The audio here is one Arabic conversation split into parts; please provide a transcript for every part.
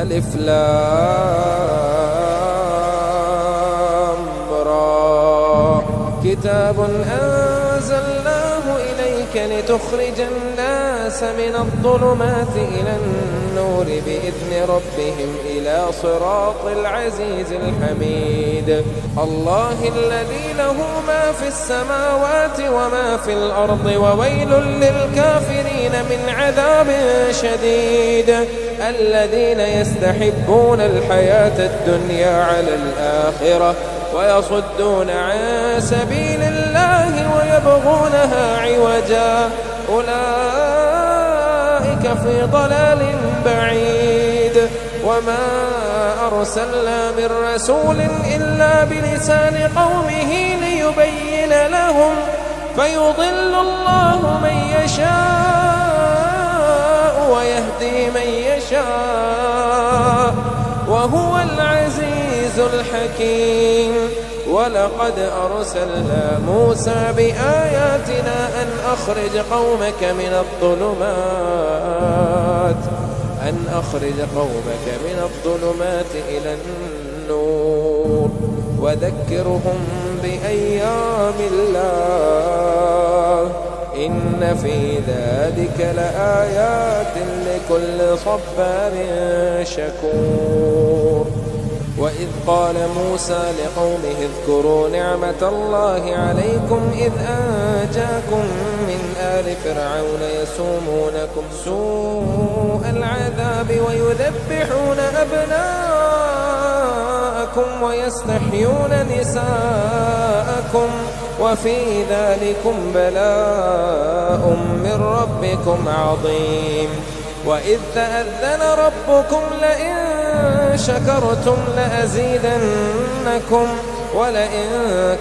ألف لام را. كتاب أنزلناه إليك لتخرج الناس من الظلمات إلى النور بإذن ربهم إلى صراط العزيز الحميد. الله الذي له ما في السماوات وما في الأرض وويل للكافرين من عذاب شديد. الذين يستحبون الحياة الدنيا على الآخرة ويصدون عن سبيل الله ويبغونها عوجا أولئك في ضلال بعيد. وما أرسلنا من رسول إلا بلسان قومه ليبين لهم فيضل الله من يشاء ويهدي من يشاء وهو العزيز الحكيم. ولقد أرسلنا موسى بآياتنا أن أخرج قومك من الظلمات إلى النور وذكرهم بأيام الله إن في ذلك لآيات لكل صبار شكور. وإذ قال موسى لقومه اذكروا نعمة الله عليكم إذ أنجاكم من آل فرعون يسومونكم سوء العذاب ويذبحون أبناءكم ويستحيون نساءكم وفي ذلكم بلاء من ربكم عظيم. وإذ تأذن ربكم لئن شكرتم لأزيدنكم ولئن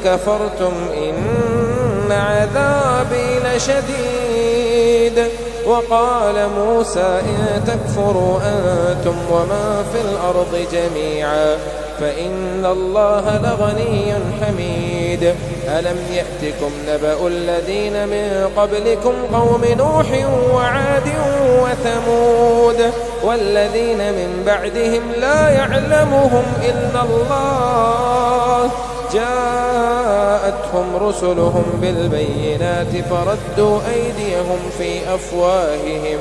كفرتم إن عذابي لشديد. وقال موسى إن تكفروا أنتم ومن في الأرض جميعا فإن الله لغني حميد. ألم يأتكم نبأ الذين من قبلكم قوم نوح وعاد وثمود والذين من بعدهم لا يعلمهم إلا الله جاءتهم رسلهم بالبينات فردوا أيديهم في أفواههم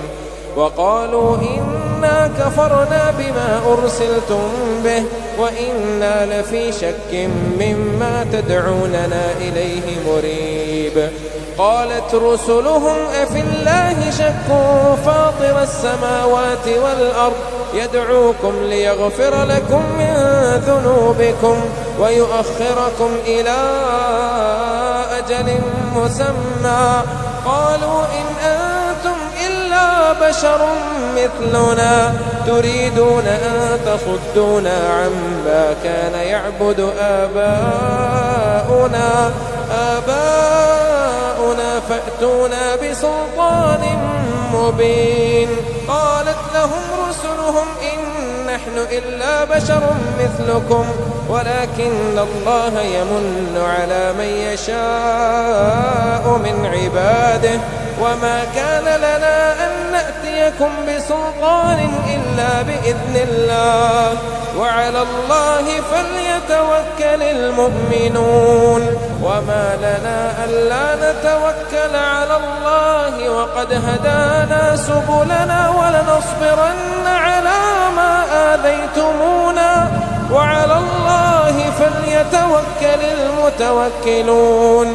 وقالوا إنا كفرنا بما أرسلتم به وإنا لفي شك مما تدعوننا إليه مريب. قالت رسلهم أفي الله شك فاطر السماوات والأرض يدعوكم ليغفر لكم من ذنوبكم ويؤخركم إلى أجل مسمى قالوا إن أنتم إلا بشر مثلنا تريدون أن تصدونا عما كان يعبد آباؤنا فأتونا بسلطان مبين. قالت لهم رسلهم إن نحن إلا بشر مثلكم ولكن الله يمن على من يشاء من عباده وما كان لنا أن نأتيكم بسلطان إلا بإذن الله وعلى الله فليتوكل المؤمنون. وما لنا ألا نتوكل على الله وقد هدانا سبلنا ولنصبرن على ما آذيتمونا وعلى الله فليتوكل المتوكلون.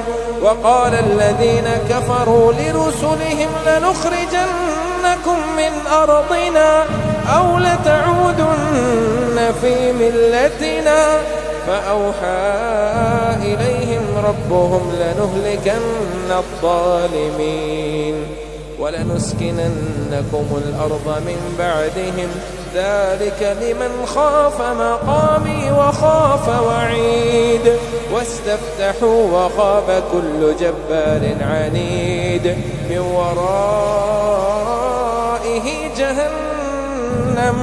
وقال الذين كفروا لرسلهم لنخرجنكم من أرضنا أو لتعودن في ملتنا فأوحى إليهم ربهم لنهلكن الظالمين ولنسكننكم الأرض من بعدهم ذلك لمن خاف مقامي وخاف وعيد. واستفتحوا وخاب كل جبار عنيد من ورائه جهنم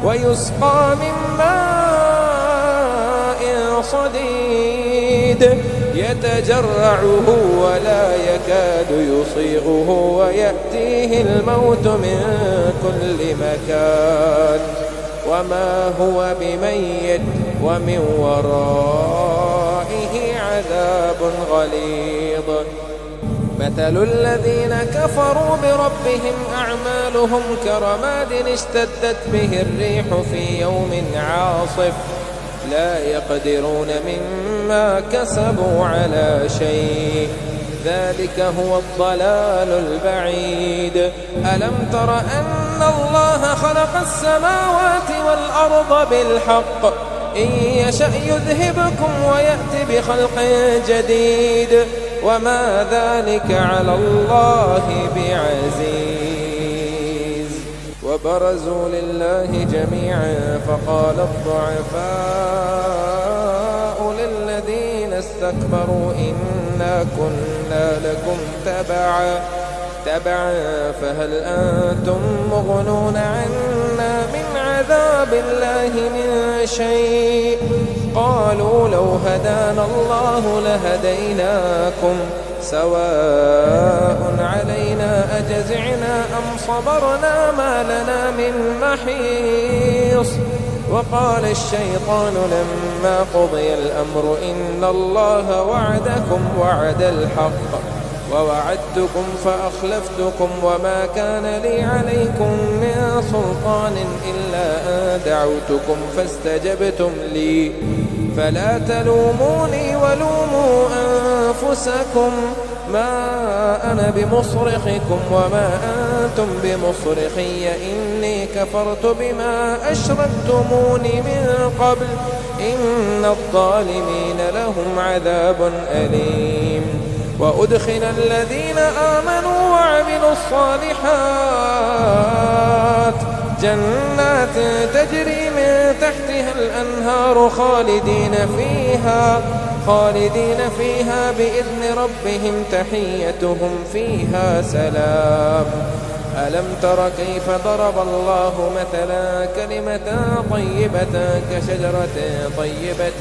ويسقى من ماء صديد يتجرعه ولا يكاد يصيغه ويأتيه الموت من كل مكان وما هو بميت ومن ورائه عذاب غليظ. مثل الذين كفروا بربهم أعمالهم كرماد اشتدت به الريح في يوم عاصف لا يقدرون مما كسبوا على شيء ذلك هو الضلال البعيد. ألم تر أن الله خلق السماوات والأرض بالحق إن يشأ يذهبكم ويأتي بخلق جديد وما ذلك على الله بعزيز. وبرزوا لله جميعا فقال الضعفاء للذين استكبروا إنا كنا لكم تبعا فهل أنتم مغنون عنا من عذاب الله من شيء قالوا لو هدانا الله لهديناكم سواء علينا أجزعنا أم صبرنا ما لنا من محيص. وقال الشيطان لما قضي الأمر إن الله وعدكم وعد الحق ووعدتكم فأخلفتكم وما كان لي عليكم من سلطان إلا أن دعوتكم فاستجبتم لي فلا تلوموني ولوموا أنفسكم ما أنا بمصرخكم وما أنتم بمصرخي إني كفرت بما أشركتمون من قبل إن الظالمين لهم عذاب أليم. وأدخل الذين آمنوا وعملوا الصالحات جنات تجري من تحتها الأنهار خالدين فيها بإذن ربهم تحيتهم فيها سلام. ألم تر كيف ضرب الله مثلا كلمة طيبة كشجرة طيبة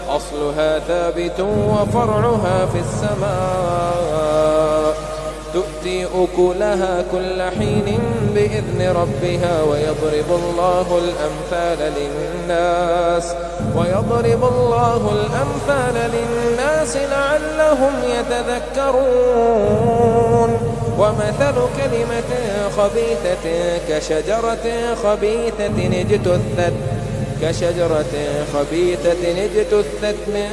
أصلها ثابت وفرعها في السماء تؤتي أكلها كل حين بإذن ربها ويضرب الله الأمثال للناس لعلهم يتذكرون. ومثل كلمة خبيثة كشجرة خبيثة اجتثت من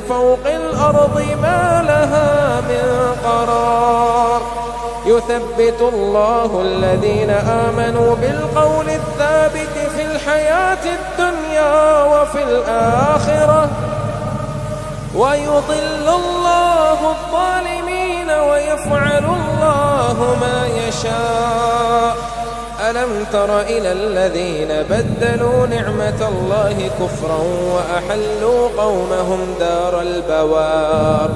فوق الأرض ما لها من قرار يثبت الله الذين آمنوا بالقول الثابت في الحياة الدنيا وفي الآخرة ويضل الله الظالمين ويفعل الله ما يشاء. ألم تر إلى الذين بدلوا نعمة الله كفرا وأحلوا قومهم دار البوار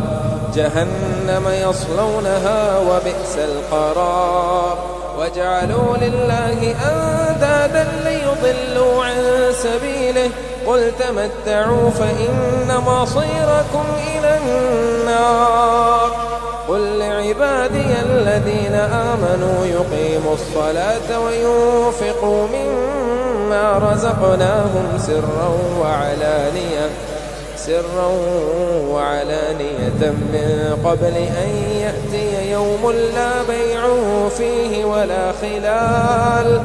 جهنم يصلونها وبئس القرار وجعلوا لله أندادا ليضلوا عن سبيله قل تمتعوا فإن مصيركم إلى النار. قل لعبادي الذين آمنوا يقيموا الصلاة وينفقوا مما رزقناهم سرا وعلانية من قبل أن يأتي يوم لا بيع فيه ولا خلال.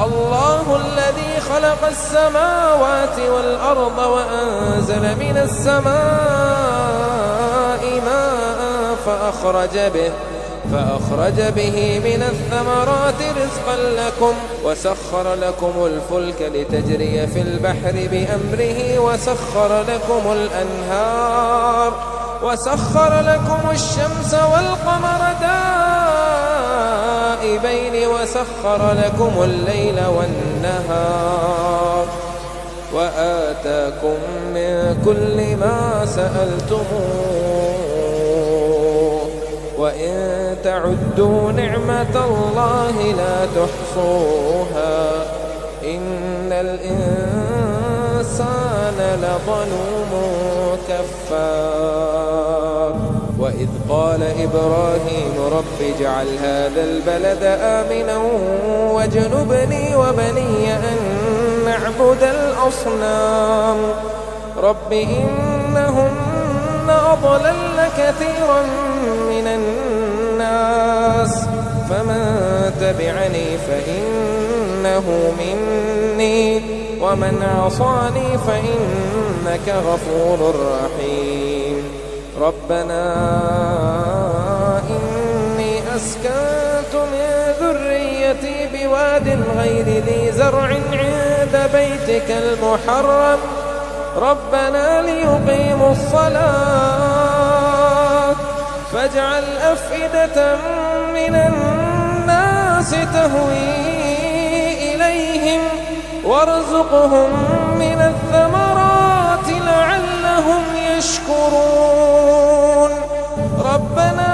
الله الذي خلق السماوات والأرض وأنزل من السماء ماء فأخرج به من الثمرات رزقا لكم وسخر لكم الفلك لتجري في البحر بأمره وسخر لكم الشمس والقمر دائبين وسخر لكم الليل والنهار وآتاكم من كل ما سألتموه وإن تعدوا نعمة الله لا تحصوها إن الإنسان لظلوم كفار. وإذ قال إبراهيم رب اجعل هذا البلد آمنا واجنبني وبني أن نعبد الأصنام. رب إنهن أضللن كثيرا من الناس فمن تبعني فإنه مني ومن عصاني فإنك غفور رحيم. ربنا إني أسكنت من ذريتي بواد غير ذي زرع عند بيتك المحرم ربنا ليقيموا الصلاة فاجعل أفئدة من الناس تهوي إليهم وارزقهم من الثمرات لعلهم يشكرون. ربنا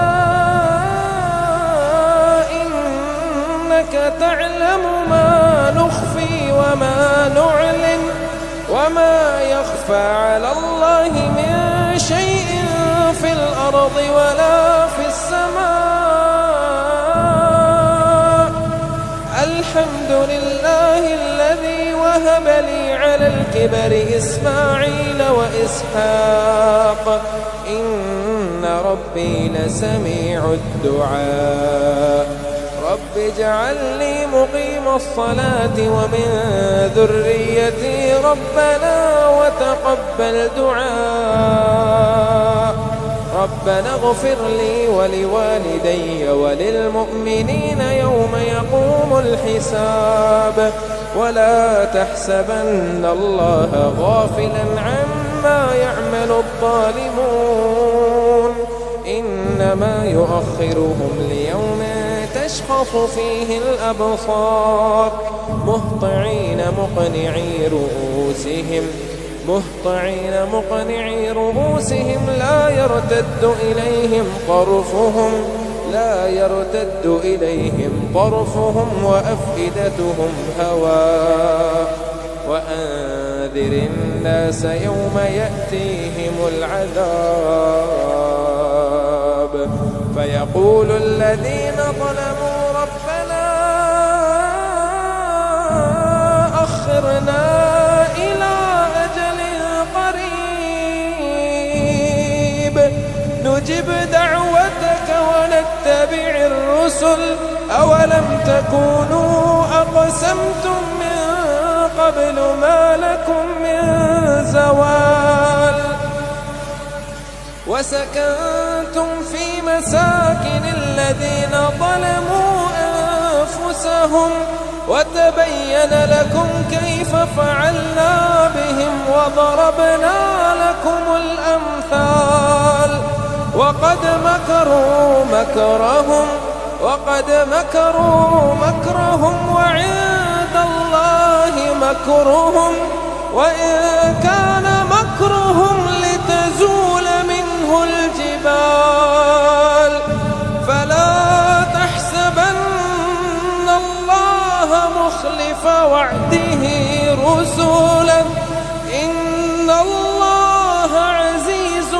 إنك تعلم ما نخفي وما نعلن وما يخفى على الله من شيء في الأرض ولا في السماء. الحمد لله الذي وهب لي على الكبر إسماعيل وإسحاق إن ربي لسميع الدعاء. رب اجعلني مقيم الصلاة ومن ذريتي ربنا وتقبل دعاء. ربنا اغفر لي ولوالدي وللمؤمنين يوم يقوم الحساب. ولا تحسبن الله غافلا عما يعمل الظالمون إنما يؤخرهم ليوم تشخص فيه الأبصار مهطعين مقنعي رؤوسهم لا يرتد إليهم طرفهم وأفئدتهم هواء. وأنذر الناس يوم يأتيهم العذاب فيقول الذين ظلموا ربنا أخرنا إلى أجل قريب نجب دعوتك ونتبع الرسل أولم تكونوا أقسمتم من قبل ما لكم من زوال. وسكنتم في مساكن الذين ظلموا أنفسهم وتبين لكم كيف فعلنا بهم وضربنا لكم الأمثال. وقد مكروا مكرهم وعند الله مكرهم وإن كان مكرهم لتزول منه الجبال. فلا تحسبن الله مخلف وعده رسله إن الله عزيز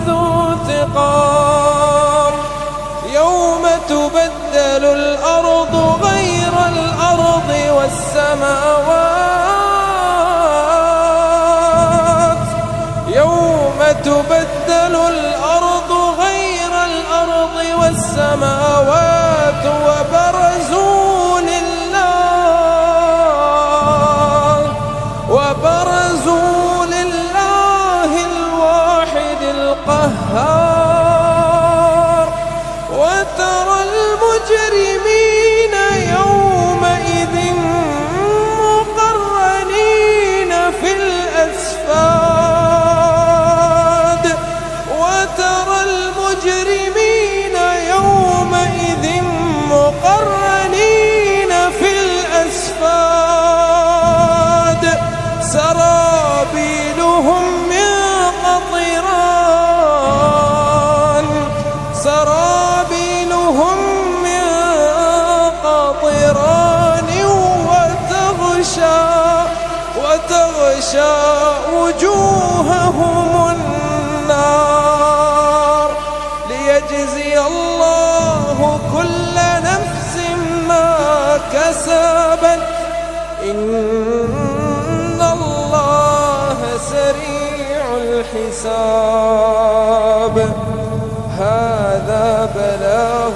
ذو انتقام. يوم تبدل الأرض غير الأرض والسماوات تبدل الأرض غير الأرض والسماوات وبرزوا لله الواحد القهار. وترى المجرمين يومئذ مقرنين في الأسفاد. وترى المجرمين يومئذ مقرنين في الأسفاد سرابيلهم من قطران وتغشى وجوههم النار ليجزي الله كل نفس ما كسبت إن الحساب. هذا بلاغ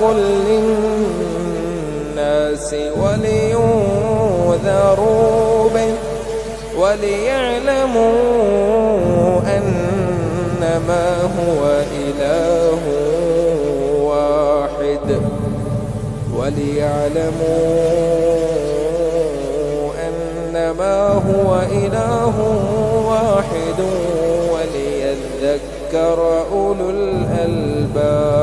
للناس ولينذروا به وليعلموا أنما هو إله واحد وليذكر أولو الألباب.